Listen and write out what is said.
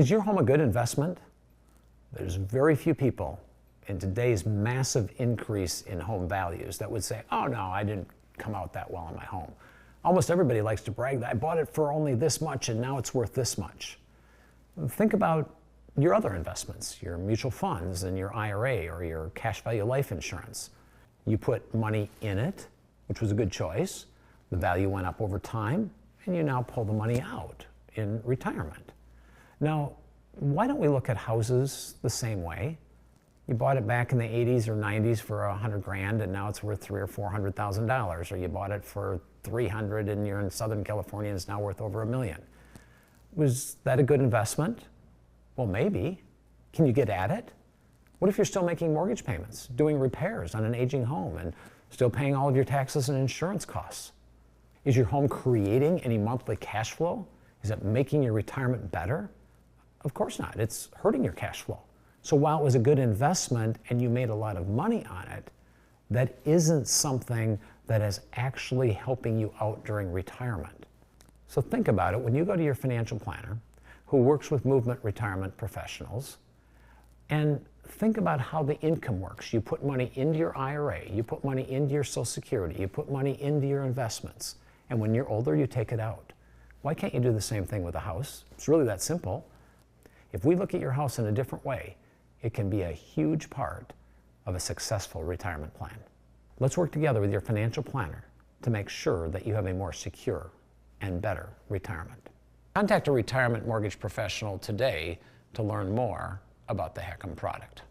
Is your home a good investment? There's very few people in today's massive increase in home values that would say, oh no, I didn't come out that well in my home. Almost everybody likes to brag that I bought it for only this much and now it's worth this much. Think about your other investments, your mutual funds and your IRA or your cash value life insurance. You put money in it, which was a good choice. The value went up over time and you now pull the money out in retirement. Now, why don't we look at houses the same way? You bought it back in the 80s or 90s for $100,000 and now it's worth $300,000 or $400,000, or you bought it for $300,000 and you're in Southern California and it's now worth over $1 million. Was that a good investment? Well, maybe. Can you get at it? What if you're still making mortgage payments, doing repairs on an aging home, and still paying all of your taxes and insurance costs? Is your home creating any monthly cash flow? Is it making your retirement better? Of course not. It's hurting your cash flow. So while it was a good investment and you made a lot of money on it, that isn't something that is actually helping you out during retirement. So think about it. When you go to your financial planner, who works with movement retirement professionals, and think about how the income works. You put money into your IRA, you put money into your Social Security, you put money into your investments, and when you're older, you take it out. Why can't you do the same thing with a house? It's really that simple. If we look at your house in a different way, it can be a huge part of a successful retirement plan. Let's work together with your financial planner to make sure that you have a more secure and better retirement. Contact a retirement mortgage professional today to learn more about the HECM product.